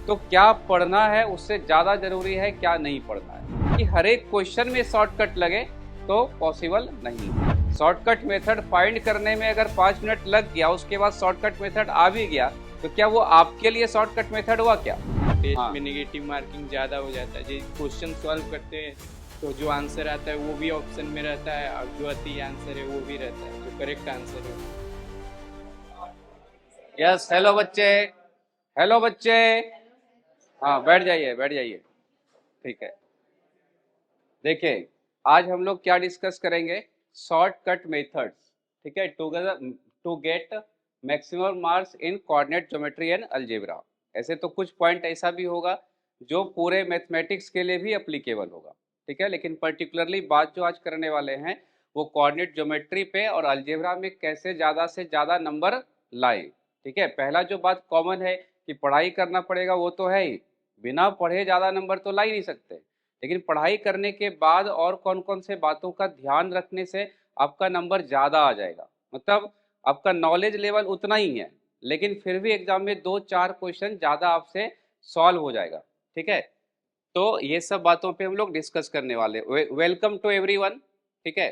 तो क्या पढ़ना है उससे ज़्यादा जरूरी है क्या नहीं पढ़ना है। कि हर एक क्वेश्चन में शॉर्टकट लगे तो पॉसिबल नहीं है। शॉर्टकट मेथड फाइंड करने में अगर 5 मिनट लग गया, उसके बाद शॉर्टकट मेथड आ भी गया, तो क्या वो आपके लिए शॉर्टकट मेथड हुआ क्या? टेस्ट में नेगेटिव मार्किंग ज़्यादा हो जाता है। जो क्वेश्चन सॉल्व करते हैं तो जो आंसर आता है वो भी ऑप्शन में रहता है और जो अति आंसर है वो भी रहता है, जो करेक्ट आंसर है। यस, हेलो बच्चे, हेलो बच्चे, हाँ बैठ जाइए बैठ जाइए। ठीक है, देखिए आज हम लोग क्या डिस्कस करेंगे, शॉर्टकट मेथड्स। ठीक है, to get maximum marks in coordinate geometry and algebra. ऐसे तो कुछ पॉइंट ऐसा भी होगा जो पूरे मैथमेटिक्स के लिए भी एप्लीकेबल होगा। ठीक है, लेकिन पर्टिकुलरली बात जो आज करने वाले हैं वो कोऑर्डिनेट ज्योमेट्री पे और अलजेब्रा में कैसे ज़्यादा से ज़्यादा नंबर लाएं। ठीक है, पहला जो बात कॉमन है कि पढ़ाई करना पड़ेगा, वो तो है ही, बिना पढ़े ज़्यादा नंबर तो ला ही नहीं सकते। लेकिन पढ़ाई करने के बाद और कौन कौन से बातों का ध्यान रखने से आपका नंबर ज़्यादा आ जाएगा, मतलब आपका नॉलेज लेवल उतना ही है, लेकिन फिर भी एग्जाम में 2-4 क्वेश्चन ज़्यादा आपसे सॉल्व हो जाएगा। ठीक है, तो ये सब बातों पे हम लोग डिस्कस करने वाले। Welcome to everyone. ठीक है,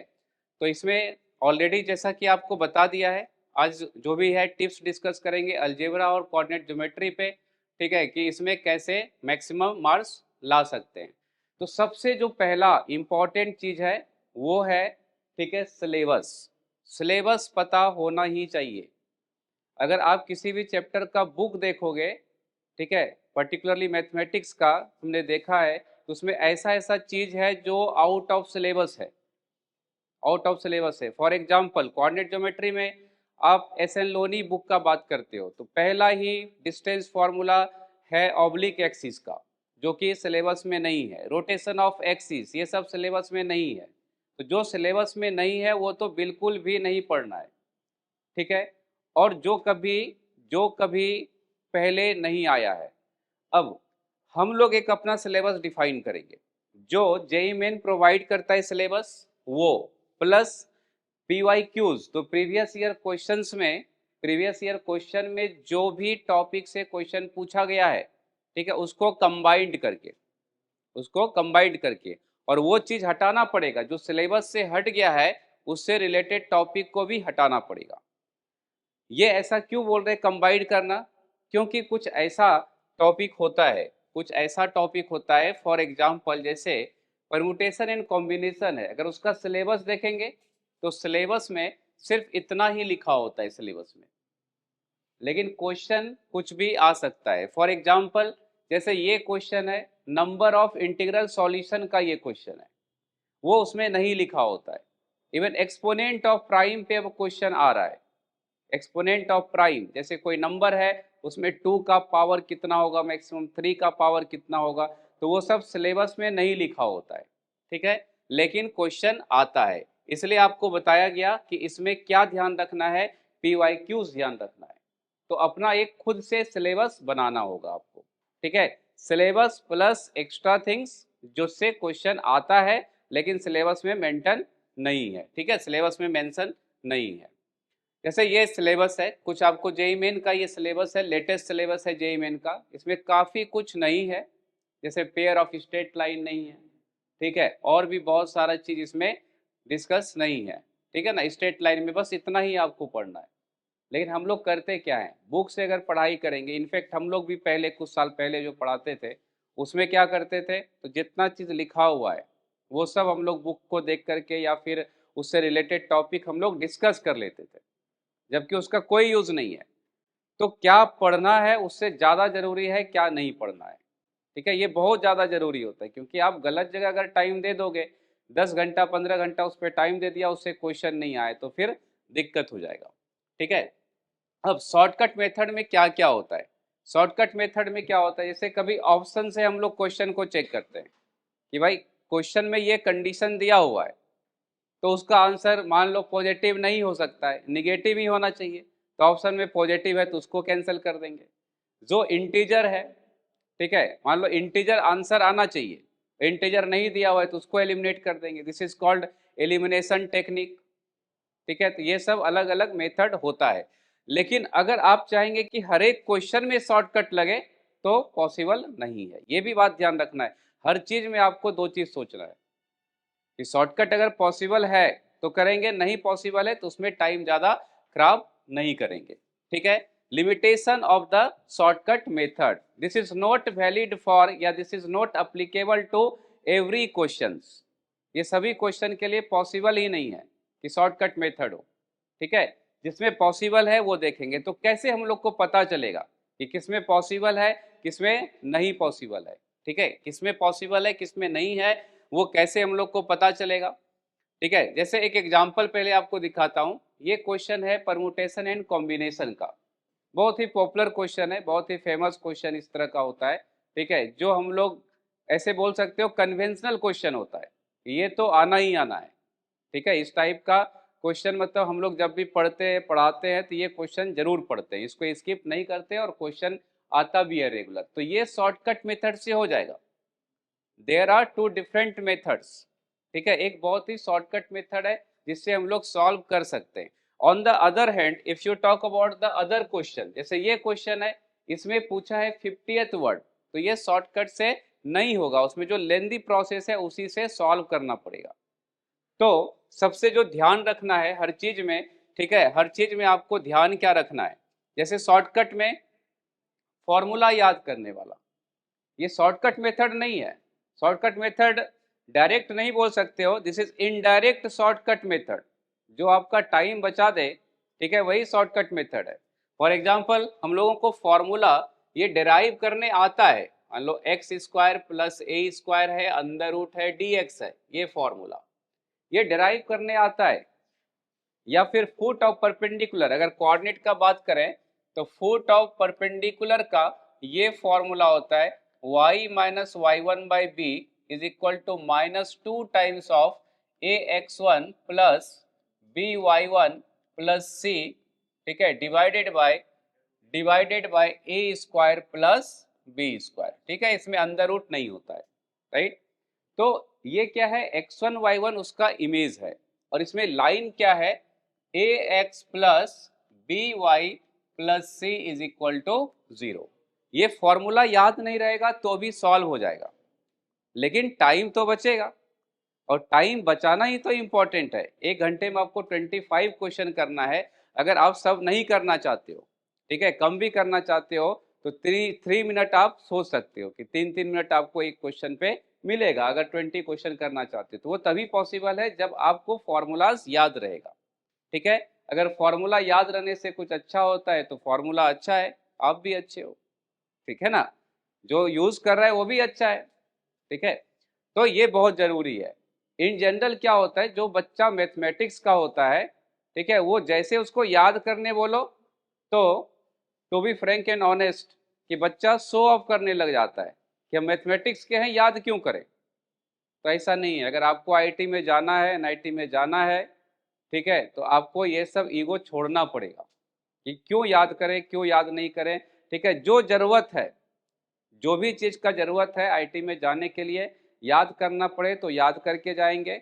तो इसमें ऑलरेडी जैसा कि आपको बता दिया है, आज जो भी है टिप्स डिस्कस करेंगे अलजेब्रा और कोऑर्डिनेट ज्योमेट्री पे। ठीक है, कि इसमें कैसे मैक्सिमम मार्क्स ला सकते हैं। तो सबसे जो पहला इम्पॉर्टेंट चीज है वो है, ठीक है, सिलेबस। सिलेबस पता होना ही चाहिए। अगर आप किसी भी चैप्टर का बुक देखोगे, ठीक है, पर्टिकुलरली मैथमेटिक्स का हमने देखा है, तो उसमें ऐसा ऐसा चीज है जो आउट ऑफ सिलेबस है, आउट ऑफ सिलेबस है। फॉर एग्जाम्पल कोऑर्डिनेट ज्योमेट्री में आप एस एन लोनी बुक का बात करते हो तो पहला ही डिस्टेंस फॉर्मूला है ऑब्लिक एक्सिस का, जो कि सिलेबस में नहीं है। रोटेशन ऑफ एक्सिस ये सब सिलेबस में नहीं है। तो जो सिलेबस में नहीं है वो तो बिल्कुल भी नहीं पढ़ना है। ठीक है, और जो कभी पहले नहीं आया है। अब हम लोग एक अपना सिलेबस डिफाइन करेंगे, जो जेई मेन प्रोवाइड करता है सिलेबस वो, प्लस PYQs, तो प्रीवियस ईयर क्वेश्चन में जो भी टॉपिक से क्वेश्चन पूछा गया है, ठीक है, उसको कंबाइंड करके और वो चीज हटाना पड़ेगा जो सिलेबस से हट गया है, उससे रिलेटेड टॉपिक को भी हटाना पड़ेगा। ये ऐसा क्यों बोल रहे कंबाइंड करना, क्योंकि कुछ ऐसा टॉपिक होता है फॉर एग्जाम्पल जैसे परमुटेशन एंड कॉम्बिनेशन है। अगर उसका सिलेबस देखेंगे तो सिलेबस में सिर्फ इतना ही लिखा होता है सिलेबस में, लेकिन क्वेश्चन कुछ भी आ सकता है। फॉर एग्जाम्पल जैसे ये क्वेश्चन है, नंबर ऑफ इंटीग्रल सॉल्यूशन का ये क्वेश्चन है, वो उसमें नहीं लिखा होता है। इवन एक्सपोनेंट ऑफ प्राइम पे अब क्वेश्चन आ रहा है। एक्सपोनेंट ऑफ प्राइम जैसे कोई नंबर है, उसमें 2 का पावर कितना होगा, मैक्सिमम 3 का पावर कितना होगा, तो वो सब सिलेबस में नहीं लिखा होता है। ठीक है, लेकिन क्वेश्चन आता है, इसलिए आपको बताया गया कि इसमें क्या ध्यान रखना है, PYQs ध्यान रखना है। तो अपना एक खुद से सिलेबस बनाना होगा आपको। ठीक है, सिलेबस प्लस एक्स्ट्रा थिंग्स जो से क्वेश्चन आता है लेकिन सिलेबस में मेंशन नहीं है। ठीक है, सिलेबस में मेंशन नहीं है। जैसे ये सिलेबस है, कुछ आपको जेई मेन का ये सिलेबस है, लेटेस्ट सिलेबस है जेई मेन का, इसमें काफ़ी कुछ नहीं है। जैसे पेयर ऑफ स्ट्रेट लाइन नहीं है, ठीक है, और भी बहुत सारा चीज़ इसमें डिस्कस नहीं है। ठीक है ना, स्ट्रेट लाइन में बस इतना ही आपको पढ़ना है। लेकिन हम लोग करते क्या है, बुक से अगर पढ़ाई करेंगे, इनफैक्ट हम लोग भी पहले कुछ साल पहले जो पढ़ाते थे उसमें क्या करते थे, तो जितना चीज़ लिखा हुआ है वो सब हम लोग बुक को देख करके या फिर उससे रिलेटेड टॉपिक हम लोग डिस्कस कर लेते थे, जबकि उसका कोई यूज़ नहीं है। तो क्या पढ़ना है उससे ज़्यादा ज़रूरी है क्या नहीं पढ़ना है। ठीक है, ये बहुत ज़्यादा ज़रूरी होता है, क्योंकि आप गलत जगह अगर टाइम दे दोगे, 10 घंटा 15 घंटा उस पर टाइम दे दिया, उससे क्वेश्चन नहीं आए तो फिर दिक्कत हो जाएगा। ठीक है, अब शॉर्टकट मेथड में क्या क्या होता है, शॉर्टकट मेथड में क्या होता है, जैसे कभी ऑप्शन से हम लोग क्वेश्चन को चेक करते हैं कि भाई क्वेश्चन में ये कंडीशन दिया हुआ है, तो उसका आंसर मान लो पॉजिटिव नहीं हो सकता है, निगेटिव ही होना चाहिए। तो ऑप्शन में पॉजिटिव है तो उसको कैंसिल कर देंगे। जो इंटीजर है, ठीक है, मान लो इंटीजर आंसर आना चाहिए, इंटीजर नहीं दिया हुआ है तो उसको एलिमिनेट कर देंगे। This is called elimination technique. ठीक है, तो ये सब अलग अलग मेथड होता है। लेकिन अगर आप चाहेंगे कि हर एक क्वेश्चन में शॉर्टकट लगे, तो पॉसिबल नहीं है। ये भी बात ध्यान रखना है, हर चीज में आपको दो चीज सोचना है कि शॉर्टकट अगर पॉसिबल है तो करेंगे, नहीं पॉसिबल है तो उसमें टाइम ज़्यादा खराब नहीं करेंगे। ठीक है। Limitation of the shortcut method, this is not valid for या this is not applicable to every questions. ये सभी क्वेश्चन के लिए पॉसिबल ही नहीं है कि शॉर्टकट मेथड हो। ठीक है। जिसमें पॉसिबल है वो देखेंगे। तो कैसे हम लोग को पता चलेगा कि किसमें पॉसिबल है किसमें नहीं पॉसिबल है? ठीक है, किसमें पॉसिबल है किसमें नहीं है वो कैसे हम लोग को पता चलेगा? ठीक है, जैसे एक एग्जांपल पहले आपको दिखाता हूं। ये क्वेश्चन है परमुटेशन एंड कॉम्बिनेशन का, बहुत ही पॉपुलर क्वेश्चन है, बहुत ही फेमस क्वेश्चन इस तरह का होता है। ठीक है, जो हम लोग ऐसे बोल सकते हो कन्वेंशनल क्वेश्चन होता है, ये तो आना ही आना है। ठीक है, इस टाइप का क्वेश्चन मतलब हम लोग जब भी पढ़ाते हैं तो ये क्वेश्चन जरूर पढ़ते हैं, इसको स्किप नहीं करते और क्वेश्चन आता भी है रेगुलर। तो ये शॉर्टकट मेथड से हो जाएगा। There are two different methods. ठीक है, एक बहुत ही शॉर्टकट मेथड है जिससे हम लोग सॉल्व कर सकते हैं। On the other hand if you talk about the other question, जैसे ये क्वेश्चन है, इसमें पूछा है 50th वर्ड, तो ये शॉर्टकट से नहीं होगा, उसमें जो लेंदी प्रोसेस है उसी से सॉल्व करना पड़ेगा। तो सबसे जो ध्यान रखना है हर चीज में, ठीक है, हर चीज में आपको ध्यान क्या रखना है, जैसे शॉर्टकट में फॉर्मूला याद करने वाला, ये शॉर्टकट मेथड नहीं है। शॉर्टकट मेथड डायरेक्ट नहीं बोल सकते हो, this is indirect shortcut method, जो आपका टाइम बचा दे। ठीक है, वही शॉर्टकट मेथड है। फॉर एग्जाम्पल हम लोगों को फॉर्मूला ये डिराइव करने आता है, मान लो एक्स स्क्वायर प्लस ए स्क्वायर है, अंडर रूट है डी एक्स है, ये फॉर्मूला ये डिराइव करने आता है। या फिर फुट ऑफ परपेंडिकुलर, अगर कोऑर्डिनेट का बात करें तो फुट ऑफ परपेंडिकुलर का ये फॉर्मूला होता है y minus Y one by B is equal to -2 times of A X one plus B Y one plus C, ठीक है, divided by A square plus B square. ठीक है, इसमें under root नहीं होता है, राइट। तो ये क्या है, x1 y1 उसका इमेज है, और इसमें लाइन क्या है, A X plus B Y plus C is equal to 0। ये फॉर्मूला याद नहीं रहेगा तो भी सॉल्व हो जाएगा, लेकिन टाइम तो बचेगा, और टाइम बचाना ही तो इम्पोर्टेंट है। एक घंटे में आपको 25 क्वेश्चन करना है। अगर आप सब नहीं करना चाहते हो, ठीक है, कम भी करना चाहते हो, तो 3 मिनट आप सोच सकते हो कि 3 मिनट आपको एक क्वेश्चन पे मिलेगा। अगर 20 क्वेश्चन करना चाहते हो तो वो तभी पॉसिबल है जब आपको फॉर्मूलाज याद रहेगा। ठीक है, अगर फॉर्मूला याद रहने से कुछ अच्छा होता है तो फॉर्मूला अच्छा है, आप भी अच्छे हो। ठीक है ना, जो यूज कर रहा है वो भी अच्छा है। ठीक है, तो ये बहुत जरूरी है। इन जनरल क्या होता है, जो बच्चा मैथमेटिक्स का होता है, ठीक है, वो जैसे उसको याद करने बोलो तो to be frank and honest कि बच्चा शो ऑफ करने लग जाता है कि हम मैथमेटिक्स के हैं, याद क्यों करें। तो ऐसा नहीं है। अगर आपको आईआईटी में जाना है, एनआईटी में जाना है, ठीक है, तो आपको ये सब ईगो छोड़ना पड़ेगा कि क्यों याद करें क्यों याद नहीं करें। ठीक है, जो जरूरत है, जो भी चीज़ का जरूरत है आईटी में जाने के लिए, याद करना पड़े तो याद करके जाएंगे।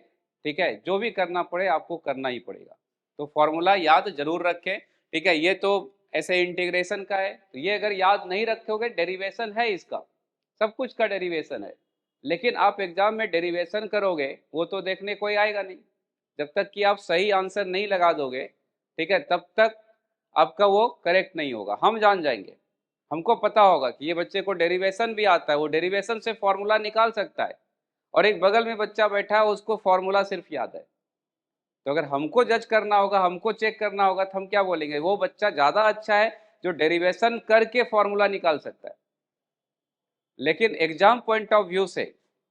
ठीक है, जो भी करना पड़े आपको करना ही पड़ेगा। तो फॉर्मूला याद जरूर रखें। ठीक है, ये तो ऐसे इंटीग्रेशन का है, तो ये अगर याद नहीं रखोगे, डेरिवेशन है इसका, सब कुछ का डेरिवेशन है, लेकिन आप एग्जाम में डेरिवेशन करोगे वो तो देखने कोई आएगा नहीं। जब तक कि आप सही आंसर नहीं लगा दोगे, ठीक है, तब तक आपका वो करेक्ट नहीं होगा। हम जान जाएंगे, हमको पता होगा कि ये बच्चे को डेरिवेशन भी आता है, वो डेरिवेशन से फॉर्मूला निकाल सकता है, और एक बगल में बच्चा बैठा है उसको फॉर्मूला सिर्फ याद है। तो अगर हमको जज करना होगा, हमको चेक करना होगा, तो हम क्या बोलेंगे, वो बच्चा ज़्यादा अच्छा है जो डेरिवेशन करके फॉर्मूला निकाल सकता है। लेकिन एग्जाम पॉइंट ऑफ व्यू से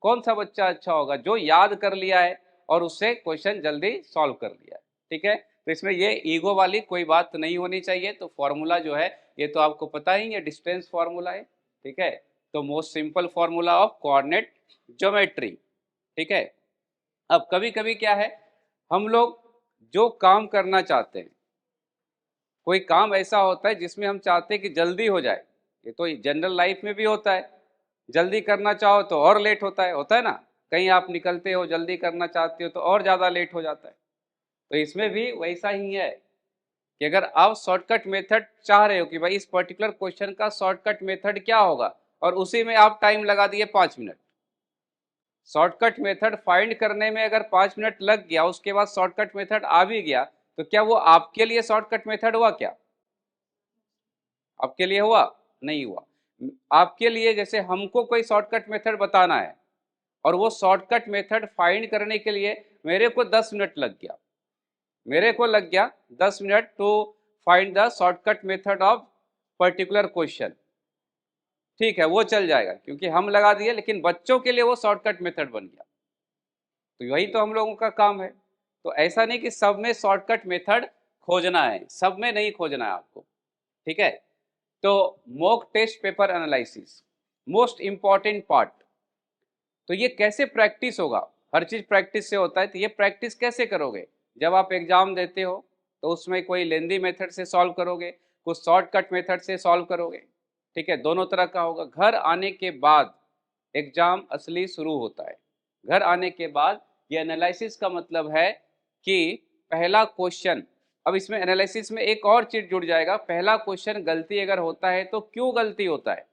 कौन सा बच्चा अच्छा होगा, जो याद कर लिया है और उससे क्वेश्चन जल्दी सॉल्व कर लिया है। ठीक है, तो इसमें ये ईगो वाली कोई बात नहीं होनी चाहिए। तो फॉर्मूला जो है ये तो आपको पता ही है, डिस्टेंस फॉर्मूला है। ठीक है, तो most simple formula of coordinate geometry. ठीक है, अब कभी कभी क्या है, हम लोग जो काम करना चाहते हैं, कोई काम ऐसा होता है जिसमें हम चाहते हैं कि जल्दी हो जाए, ये तो जनरल लाइफ में भी होता है। जल्दी करना चाहो तो और लेट होता है ना, कहीं आप निकलते हो जल्दी करना चाहते हो तो और ज़्यादा लेट हो जाता है। तो इसमें भी वैसा ही है। कि अगर आप शॉर्टकट मेथड चाह रहे हो कि भाई इस पर्टिकुलर क्वेश्चन का शॉर्टकट मेथड क्या होगा, और उसी में आप टाइम लगा दिए 5 मिनट। शॉर्टकट मेथड फाइंड करने में अगर 5 मिनट लग गया, उसके बाद शॉर्टकट मेथड आ भी गया, तो क्या वो आपके लिए शॉर्टकट मेथड हुआ? क्या आपके लिए हुआ? नहीं हुआ। आपके लिए जैसे हमको कोई शॉर्टकट मेथड बताना है, और वो शॉर्टकट मेथड फाइंड करने के लिए मेरे को 10 मिनट लग गया, मेरे को लग गया 10 minute to find the shortcut method of particular question. ठीक है, वो चल जाएगा क्योंकि हम लगा दिए, लेकिन बच्चों के लिए वो शॉर्टकट मेथड बन गया। तो वही तो हम लोगों का काम है। तो ऐसा नहीं कि सब में शॉर्टकट मेथड खोजना है, सब में नहीं खोजना है आपको। ठीक है, तो mock test paper analysis most important part. तो ये कैसे प्रैक्टिस होगा? हर चीज प्रैक्टिस से होता है। तो ये प्रैक्टिस कैसे करोगे? जब आप एग्जाम देते हो तो उसमें कोई लेंदी मेथड से सॉल्व करोगे, कुछ शॉर्टकट मेथड से सॉल्व करोगे। ठीक है, दोनों तरह का होगा। घर आने के बाद एग्जाम असली शुरू होता है। घर आने के बाद ये एनालिसिस का मतलब है कि पहला क्वेश्चन, अब इसमें एनालिसिस में एक और चीज जुड़ जाएगा। पहला क्वेश्चन गलती अगर होता है तो क्यों गलती होता है,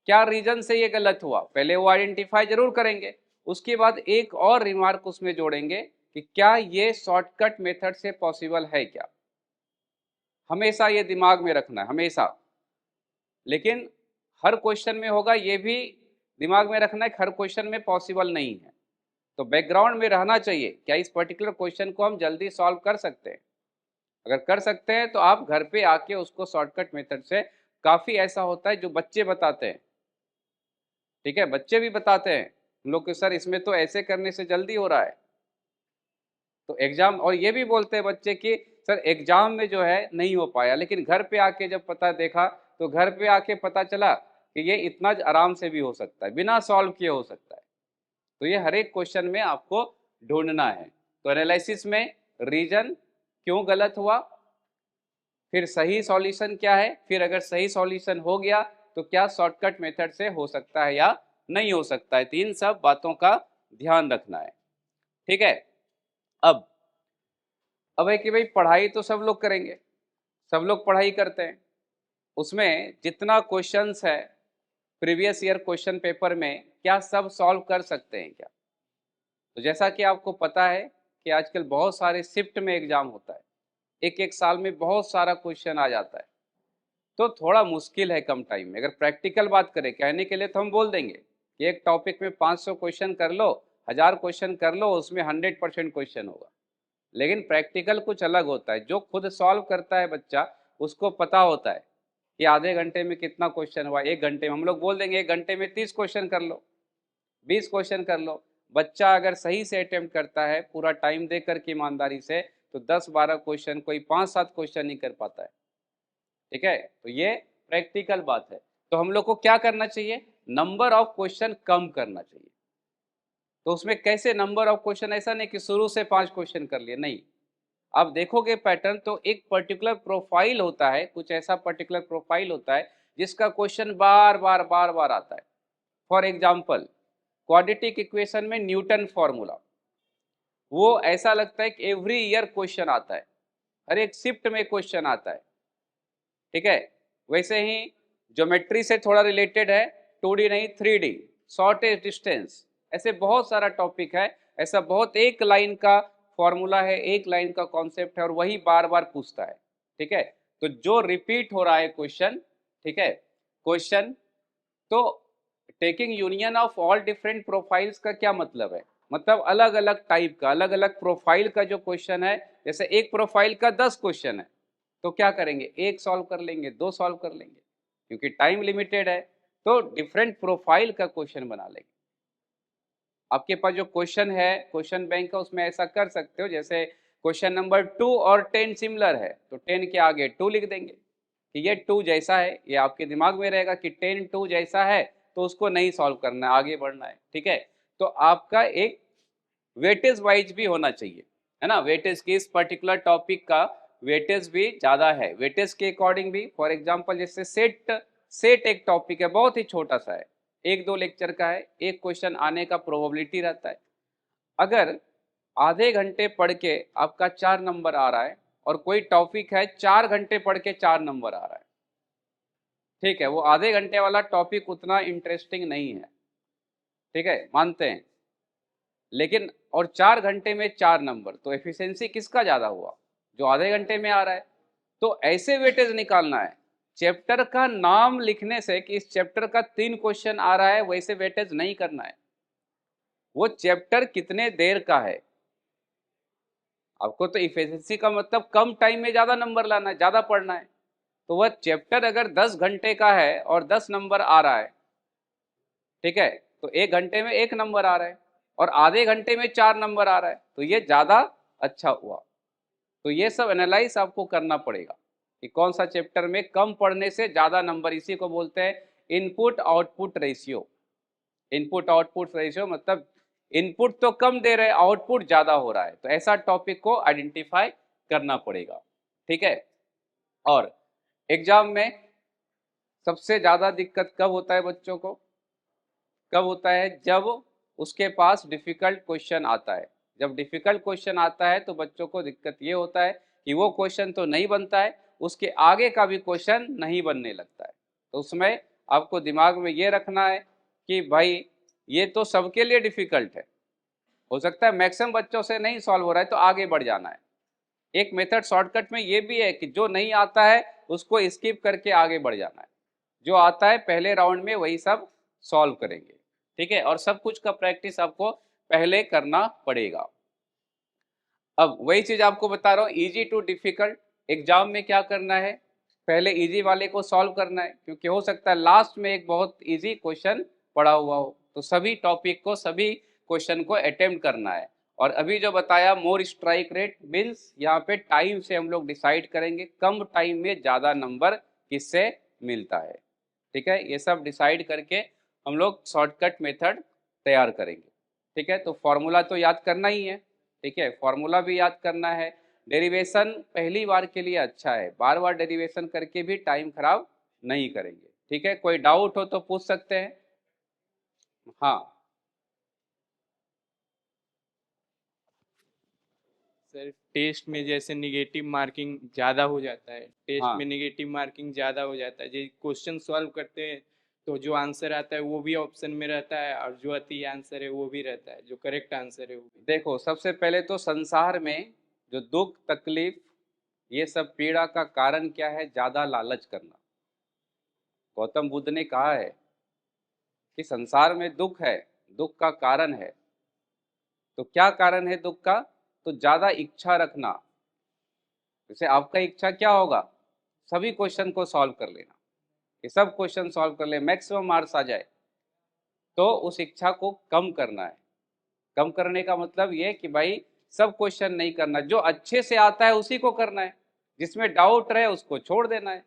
क्या रीजन से ये गलत हुआ, पहले वो आइडेंटिफाई जरूर करेंगे। उसके बाद एक और रिमार्क उसमें जोड़ेंगे कि क्या ये शॉर्टकट मेथड से पॉसिबल है क्या। हमेशा ये दिमाग में रखना है, हमेशा। लेकिन हर क्वेश्चन में होगा, ये भी दिमाग में रखना है कि हर क्वेश्चन में पॉसिबल नहीं है। तो बैकग्राउंड में रहना चाहिए, क्या इस पर्टिकुलर क्वेश्चन को हम जल्दी सॉल्व कर सकते हैं। अगर कर सकते हैं तो आप घर पे आके उसको शॉर्टकट मेथड से, काफी ऐसा होता है जो बच्चे बताते हैं। ठीक है, बच्चे भी बताते हैं हम लोग कि सर इसमें तो ऐसे करने से जल्दी हो रहा है। तो एग्जाम, और ये भी बोलते हैं बच्चे कि सर एग्जाम में जो है नहीं हो पाया, लेकिन घर पे आके जब पता देखा तो घर पे आके पता चला कि ये इतना आराम से भी हो सकता है, बिना सॉल्व किए हो सकता है। तो ये हर एक क्वेश्चन में आपको ढूंढना है। तो एनालिसिस में रीजन, क्यों गलत हुआ, फिर सही सॉल्यूशन क्या है, फिर अगर सही सॉल्यूशन हो गया तो क्या शॉर्टकट मेथड से हो सकता है या नहीं हो सकता है। तो इन सब बातों का ध्यान रखना है। ठीक है, अब है कि भाई पढ़ाई तो सब लोग करेंगे, सब लोग पढ़ाई करते हैं। उसमें जितना क्वेश्चंस है प्रीवियस ईयर क्वेश्चन पेपर में, क्या सब सॉल्व कर सकते हैं क्या? तो जैसा कि आपको पता है कि आजकल बहुत सारे शिफ्ट में एग्जाम होता है, एक एक साल में बहुत सारा क्वेश्चन आ जाता है। तो थोड़ा मुश्किल है कम टाइम में। अगर प्रैक्टिकल बात करें, कहने के लिए तो हम बोल देंगे कि एक टॉपिक में 500 क्वेश्चन कर लो, 1000 क्वेश्चन कर लो, उसमें 100% क्वेश्चन होगा। लेकिन प्रैक्टिकल कुछ अलग होता है। जो खुद सॉल्व करता है बच्चा, उसको पता होता है कि आधे घंटे में कितना क्वेश्चन हुआ, एक घंटे में हम लोग बोल देंगे 1 घंटे में 30 क्वेश्चन कर लो, 20 क्वेश्चन कर लो। बच्चा अगर सही से अटेम्प्ट करता है, पूरा टाइम दे करके ईमानदारी से, तो 10-12 क्वेश्चन, कोई 5-7 क्वेश्चन नहीं कर पाता है। ठीक है, तो ये प्रैक्टिकल बात है। तो हम लोग को क्या करना चाहिए, नंबर ऑफ क्वेश्चन कम करना चाहिए। तो उसमें कैसे नंबर ऑफ क्वेश्चन, ऐसा नहीं कि शुरू से 5 क्वेश्चन कर लिए, नहीं। आप देखोगे पैटर्न तो एक पर्टिकुलर प्रोफाइल होता है, कुछ ऐसा पर्टिकुलर प्रोफाइल होता है जिसका क्वेश्चन बार बार बार बार आता है। फॉर एग्जाम्पल, क्वाड्रेटिक इक्वेशन में न्यूटन फॉर्मूला, वो ऐसा लगता है कि एवरी ईयर क्वेश्चन आता है, हर एक शिफ्ट में क्वेश्चन आता है। ठीक है, वैसे ही ज्योमेट्री से थोड़ा रिलेटेड है, 2D नहीं 3D, शॉर्टेज डिस्टेंस, ऐसे बहुत सारा टॉपिक है। ऐसा बहुत एक लाइन का फॉर्मूला है, एक लाइन का कॉन्सेप्ट है, और वही बार बार पूछता है। ठीक है, तो जो रिपीट हो रहा है क्वेश्चन, ठीक है, क्वेश्चन, तो taking union of all different profiles का क्या मतलब है, मतलब अलग अलग टाइप का, अलग अलग प्रोफाइल का जो क्वेश्चन है, जैसे एक प्रोफाइल का 10 क्वेश्चन है, तो क्या करेंगे, एक सॉल्व कर लेंगे, 2 सॉल्व कर लेंगे, क्योंकि टाइम लिमिटेड है। तो डिफरेंट प्रोफाइल का क्वेश्चन बना लेंगे। आपके पास जो क्वेश्चन है क्वेश्चन बैंक का, उसमें ऐसा कर सकते हो, जैसे क्वेश्चन नंबर 2 और 10 सिमिलर है तो 10 के आगे 2 लिख देंगे कि ये 2 जैसा है। ये आपके दिमाग में रहेगा कि 10 2 जैसा है, तो उसको नहीं सॉल्व करना है, आगे बढ़ना है। ठीक है, तो आपका एक वेटेज वाइज भी होना चाहिए, है ना, वेटेज की, इस पर्टिकुलर टॉपिक का वेटेज भी ज़्यादा है, वेटेज के अकॉर्डिंग भी। फॉर एग्जाम्पल जैसे सेट, सेट एक टॉपिक है, बहुत ही छोटा सा है, 1-2 लेक्चर का है, एक क्वेश्चन आने का प्रोबेबिलिटी रहता है। अगर आधे घंटे पढ़ के आपका 4 नंबर आ रहा है और कोई टॉपिक है 4 घंटे पढ़ के 4 नंबर आ रहा है, ठीक है, वो आधे घंटे वाला टॉपिक उतना इंटरेस्टिंग नहीं है, ठीक है, मानते हैं, लेकिन और 4 घंटे में 4 नंबर, तो एफिशिएंसी किसका ज्यादा हुआ? जो आधे घंटे में आ रहा है। तो ऐसे वेटेज निकालना है। चैप्टर का नाम लिखने से कि इस चैप्टर का 3 क्वेश्चन आ रहा है, वैसे वेटेज नहीं करना है। वो चैप्टर कितने देर का है, आपको तो इफिशिएंसी का मतलब कम टाइम में ज्यादा नंबर लाना है, ज्यादा पढ़ना है। तो वह चैप्टर अगर 10 घंटे का है और 10 नंबर आ रहा है, ठीक है, तो 1 घंटे में 1 नंबर आ रहा है और आधे घंटे में 4 नंबर आ रहा है, तो ये ज्यादा अच्छा हुआ। तो ये सब एनालाइज आपको करना पड़ेगा कि कौन सा चैप्टर में कम पढ़ने से ज्यादा नंबर, इसी को बोलते हैं input output ratio. Input output ratio मतलब इनपुट तो कम दे रहे, आउटपुट ज्यादा हो रहा है, तो ऐसा टॉपिक को आइडेंटिफाई करना पड़ेगा, ठीक है। और एग्जाम में सबसे ज्यादा दिक्कत कब होता है बच्चों को? कब होता है? जब उसके पास डिफिकल्ट क्वेश्चन आता है। जब डिफिकल्ट क्वेश्चन आता है तो बच्चों को दिक्कत ये होता है कि वो क्वेश्चन तो नहीं बनता है, उसके आगे का भी क्वेश्चन नहीं बनने लगता है। तो उसमें आपको दिमाग में ये रखना है कि भाई ये तो सबके लिए डिफिकल्ट है, हो सकता है मैक्सिमम बच्चों से नहीं सॉल्व हो रहा है, तो आगे बढ़ जाना है। एक मेथड शॉर्टकट में ये भी है कि जो नहीं आता है उसको स्किप करके आगे बढ़ जाना है, जो आता है पहले राउंड में वही सब सॉल्व करेंगे, ठीक है। और सब कुछ का प्रैक्टिस आपको पहले करना पड़ेगा। अब वही चीज आपको बता रहा हूँ, इजी टू डिफिकल्ट। एग्जाम में क्या करना है? पहले इजी वाले को सॉल्व करना है, क्योंकि हो सकता है लास्ट में एक बहुत इजी क्वेश्चन पड़ा हुआ हो, तो सभी टॉपिक को, सभी क्वेश्चन को अटेम्प्ट करना है। और अभी जो बताया मोर स्ट्राइक रेट मीन्स यहाँ पे टाइम से हम लोग डिसाइड करेंगे, कम टाइम में ज़्यादा नंबर किससे मिलता है, ठीक है। ये सब डिसाइड करके हम लोग शॉर्टकट मेथड तैयार करेंगे, ठीक है। तो फॉर्मूला तो याद करना ही है, ठीक है, फॉर्मूला भी याद करना है। डेरिवेशन पहली बार के लिए अच्छा है, बार बार डेरिवेशन करके भी टाइम खराब नहीं करेंगे, ठीक है। कोई डाउट हो तो पूछ सकते हैं। हाँ सर टेस्ट में जैसे निगेटिव मार्किंग ज़्यादा हो जाता है, टेस्ट हाँ में निगेटिव मार्किंग ज़्यादा हो जाता है, जो क्वेश्चन सॉल्व करते हैं तो जो आंसर आता है वो भी ऑप्शन में रहता है और जो अति आंसर है वो भी रहता है, जो करेक्ट आंसर है वो भी। देखो, सबसे पहले तो संसार में जो दुख तकलीफ ये सब पीड़ा का कारण क्या है? ज्यादा लालच करना। गौतम बुद्ध ने कहा है कि संसार में दुख है, दुख का कारण है। तो क्या कारण है दुख का? तो ज्यादा इच्छा रखना। जैसे आपका इच्छा क्या होगा? सभी क्वेश्चन को सॉल्व कर लेना, ये सब क्वेश्चन सॉल्व कर ले, मैक्सिमम मार्क्स आ जाए। तो उस इच्छा को कम करना है। कम करने का मतलब ये कि भाई सब क्वेश्चन नहीं करना, जो अच्छे से आता है उसी को करना है, जिसमें डाउट रहे उसको छोड़ देना है।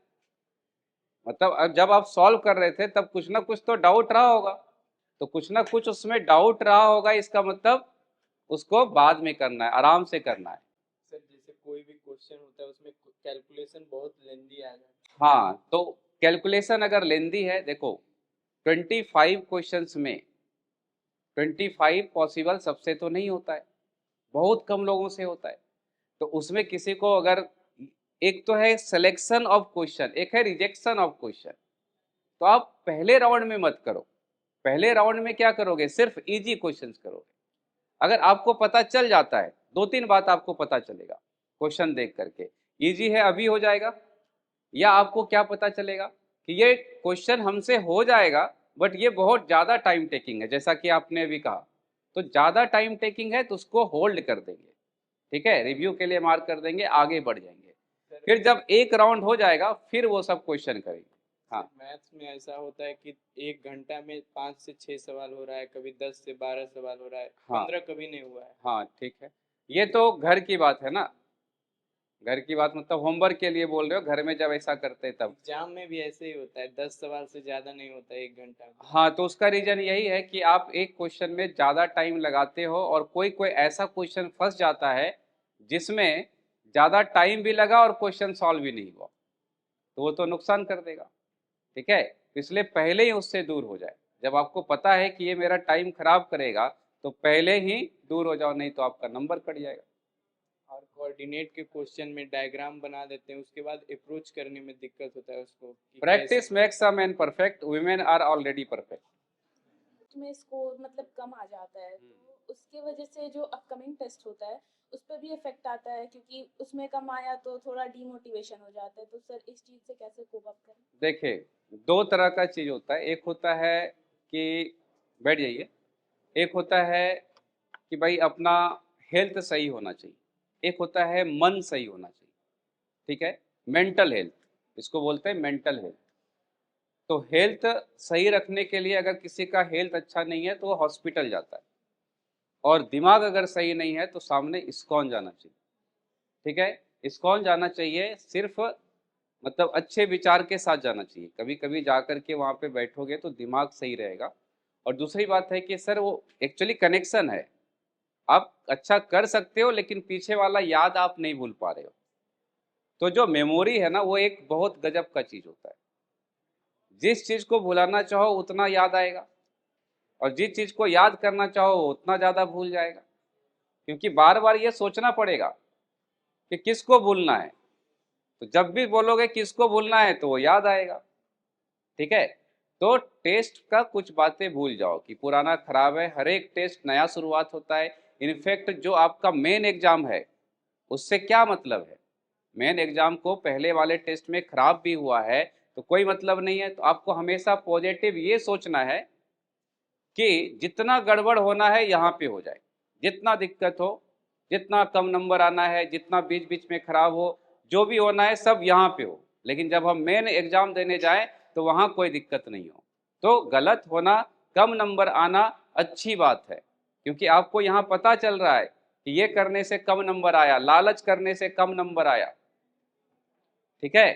मतलब अब जब आप सॉल्व कर रहे थे तब कुछ ना कुछ तो डाउट रहा होगा, तो कुछ ना कुछ उसमें डाउट रहा होगा, इसका मतलब उसको बाद में करना है, आराम से करना है। सर जैसे कोई भी क्वेश्चन होता है उसमें कैलकुलेशन बहुत लेंदी आ जाता हाँ, तो कैलकुलेशन अगर लेंदी है, देखो 25 क्वेश्चंस में 25 पॉसिबल सबसे तो नहीं होता है, बहुत कम लोगों से होता है। तो उसमें किसी को अगर, एक तो है सिलेक्शन ऑफ क्वेश्चन, एक है रिजेक्शन ऑफ क्वेश्चन। तो आप पहले राउंड में मत करो। पहले राउंड में क्या करोगे? सिर्फ इजी क्वेश्चंस करोगे। अगर आपको पता चल जाता है, 2-3 बात आपको पता चलेगा क्वेश्चन देख करके, इजी है अभी हो जाएगा, या आपको क्या पता चलेगा कि ये क्वेश्चन हमसे हो जाएगा बट ये बहुत ज़्यादा टाइम टेकिंग है, जैसा कि आपने अभी कहा। तो ज़्यादा टाइम टेकिंग है तो उसको होल्ड कर देंगे, ठीक है, रिव्यू के लिए मार्क कर देंगे, आगे बढ़ जाएंगे। है। फिर जब एक राउंड हो जाएगा फिर वो सब क्वेश्चन करेंगे। हाँ मैथ्स में ऐसा होता है कि 1 घंटा में 5 से 6 सवाल हो रहा है, कभी 10 से 12 सवाल हो रहा है, हाँ 15 कभी नहीं हुआ है। हाँ, ठीक है, ये तो घर की बात है ना, घर की बात मतलब होमवर्क के लिए बोल रहे हो, घर में जब ऐसा करते हैं तब। एग्जाम में भी ऐसे ही होता है, 10 सवाल से ज़्यादा नहीं होता है 1 घंटा में। हाँ, तो उसका रीजन यही है कि आप एक क्वेश्चन में ज़्यादा टाइम लगाते हो और कोई कोई ऐसा क्वेश्चन फंस जाता है जिसमें ज़्यादा टाइम भी लगा और क्वेश्चन सॉल्व भी नहीं हुआ, तो वो तो नुकसान कर देगा, ठीक है। इसलिए पहले ही उससे दूर हो जाए। जब आपको पता है कि ये मेरा टाइम खराब करेगा तो पहले ही दूर हो जाओ, नहीं तो आपका नंबर कट जाएगा। और और कोऑर्डिनेट के क्वेश्चन में डायग्राम बना देते हैं, उसके बाद अप्रोच करने में दिक्कत होता है उसको कि practice makes a man perfect, women are already perfect. में स्कोर मतलब कम आ जाता है, तो उसके वजह से जो अपकमिंग टेस्ट होता है उस पर भी इफेक्ट आता है, क्योंकि उसमें कम आया तो थोड़ा डीमोटिवेशन हो जाता है। तो सर इस चीज़ से कैसे कोप अप करें? देखिए, दो तरह का चीज़ होता है। एक होता है कि बैठ जाइए, एक होता है कि भाई अपना हेल्थ सही होना चाहिए, एक होता है मन सही होना चाहिए। ठीक है, मेंटल हेल्थ, इसको बोलते हैं मेंटल हेल्थ। तो हेल्थ सही रखने के लिए अगर किसी का हेल्थ अच्छा नहीं है तो वो हॉस्पिटल जाता है, और दिमाग अगर सही नहीं है तो सामने इस्कॉन जाना चाहिए। ठीक है, इस्कॉन जाना चाहिए, सिर्फ मतलब अच्छे विचार के साथ जाना चाहिए। कभी कभी जा कर के वहाँ पे बैठोगे तो दिमाग सही रहेगा। और दूसरी बात है कि सर वो एक्चुअली कनेक्शन है, आप अच्छा कर सकते हो लेकिन पीछे वाला याद आप नहीं भूल पा रहे हो। तो जो मेमोरी है ना वो एक बहुत गजब का चीज़ होता है। जिस चीज़ को भुलाना चाहो उतना याद आएगा, और जिस चीज़ को याद करना चाहो उतना ज़्यादा भूल जाएगा, क्योंकि बार बार ये सोचना पड़ेगा कि किसको भूलना है। तो जब भी बोलोगे किसको भूलना है तो वो याद आएगा। ठीक है, तो टेस्ट का कुछ बातें भूल जाओ कि पुराना खराब है, हर एक टेस्ट नया शुरुआत होता है। इनफैक्ट जो आपका मेन एग्जाम है उससे क्या मतलब है, मेन एग्जाम को पहले वाले टेस्ट में खराब भी हुआ है तो कोई मतलब नहीं है। तो आपको हमेशा पॉजिटिव ये सोचना है कि जितना गड़बड़ होना है यहाँ पे हो जाए, जितना दिक्कत हो, जितना कम नंबर आना है, जितना बीच बीच में खराब हो, जो भी होना है सब यहाँ पे हो, लेकिन जब हम मेन एग्जाम देने जाएं तो वहाँ कोई दिक्कत नहीं हो। तो गलत होना, कम नंबर आना अच्छी बात है, क्योंकि आपको यहाँ पता चल रहा है कि ये करने से कम नंबर आया, लालच करने से कम नंबर आया। ठीक है,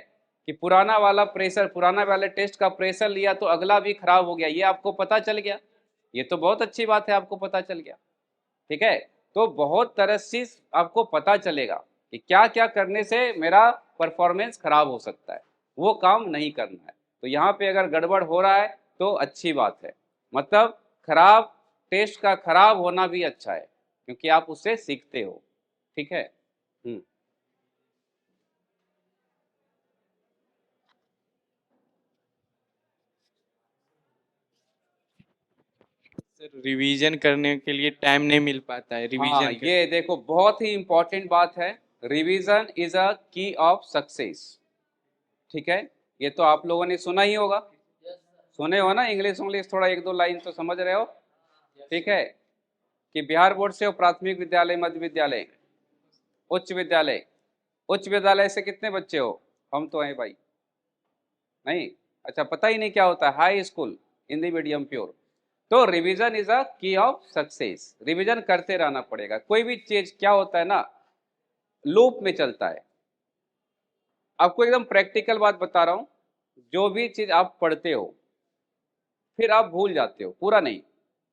कि पुराना वाला प्रेशर, पुराना वाले टेस्ट का प्रेशर लिया तो अगला भी खराब हो गया, ये आपको पता चल गया। ये तो बहुत अच्छी बात है, आपको पता चल गया। ठीक है, तो बहुत तरह से आपको पता चलेगा कि क्या क्या करने से मेरा परफॉर्मेंस खराब हो सकता है, वो काम नहीं करना है। तो यहाँ पे अगर गड़बड़ हो रहा है तो अच्छी बात है, मतलब खराब टेस्ट का खराब होना भी अच्छा है, क्योंकि आप उससे सीखते हो। ठीक है। सर रिवीजन करने के लिए टाइम नहीं मिल पाता है हाँ, रिवीजन ये देखो बहुत ही इंपॉर्टेंट बात है, रिवीजन इज अ की ऑफ सक्सेस। ठीक है, ये तो आप लोगों ने सुना ही होगा, सुने हो ना, इंग्लिश इंग्लिश थोड़ा एक दो लाइन तो समझ रहे हो। ठीक है, कि बिहार बोर्ड से हो प्राथमिक विद्यालय, मध्य विद्यालय, उच्च विद्यालय। उच्च विद्यालय से कितने बच्चे हो? हम तो हैं भाई, नहीं? अच्छा, पता ही नहीं क्या होता है high school Hindi medium pure. तो रिवीजन इज अ की ऑफ सक्सेस, रिवीजन करते रहना पड़ेगा। कोई भी चीज क्या होता है ना, लूप में चलता है। आपको एकदम प्रैक्टिकल बात बता रहा हूं, जो भी चीज आप पढ़ते हो फिर आप भूल जाते हो, पूरा नहीं,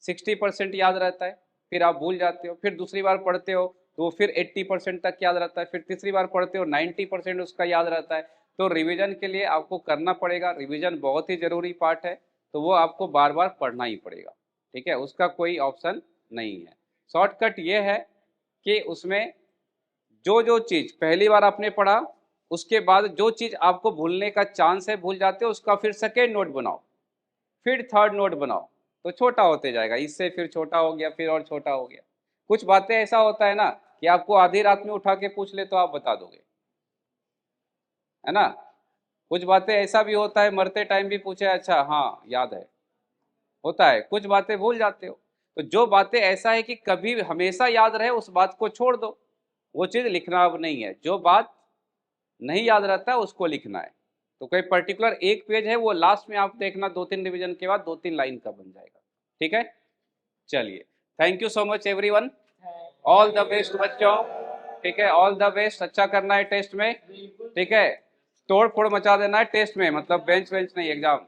60% याद रहता है, फिर आप भूल जाते हो, फिर दूसरी बार पढ़ते हो तो फिर 80% तक याद रहता है, फिर तीसरी बार पढ़ते हो 90% उसका याद रहता है। तो रिवीजन के लिए आपको करना पड़ेगा, रिवीजन बहुत ही जरूरी पार्ट है, तो वो आपको बार बार पढ़ना ही पड़ेगा। ठीक है, उसका कोई ऑप्शन नहीं है। शॉर्टकट ये है कि उसमें जो जो चीज़ पहली बार आपने पढ़ा, उसके बाद जो चीज़ आपको भूलने का चांस है, भूल जाते हो, उसका फिर सेकेंड नोट बनाओ, फिर थर्ड नोट बनाओ, तो छोटा होते जाएगा, इससे फिर छोटा हो गया, फिर और छोटा हो गया। कुछ बातें ऐसा होता है ना कि आपको आधी रात में उठा के पूछ ले तो आप बता दोगे, है ना? कुछ बातें ऐसा भी होता है मरते टाइम भी पूछे, अच्छा हाँ याद है, होता है। कुछ बातें भूल जाते हो, तो जो बातें ऐसा है कि कभी हमेशा याद रहे उस बात को छोड़ दो, वो चीज़ लिखना अब नहीं है। जो बात नहीं याद रहता है उसको लिखना है। तो कोई पर्टिकुलर एक पेज है, वो लास्ट में आप देखना, 2-3 रिवीजन के बाद 2-3 लाइन का बन जाएगा। ठीक है, चलिए, thank you so much everyone, all the best बच्चों। ठीक है, ऑल द बेस्ट, अच्छा करना है टेस्ट में। ठीक है, तोड़ फोड़ मचा देना है टेस्ट में, मतलब बेंच वेंच नहीं, एग्जाम।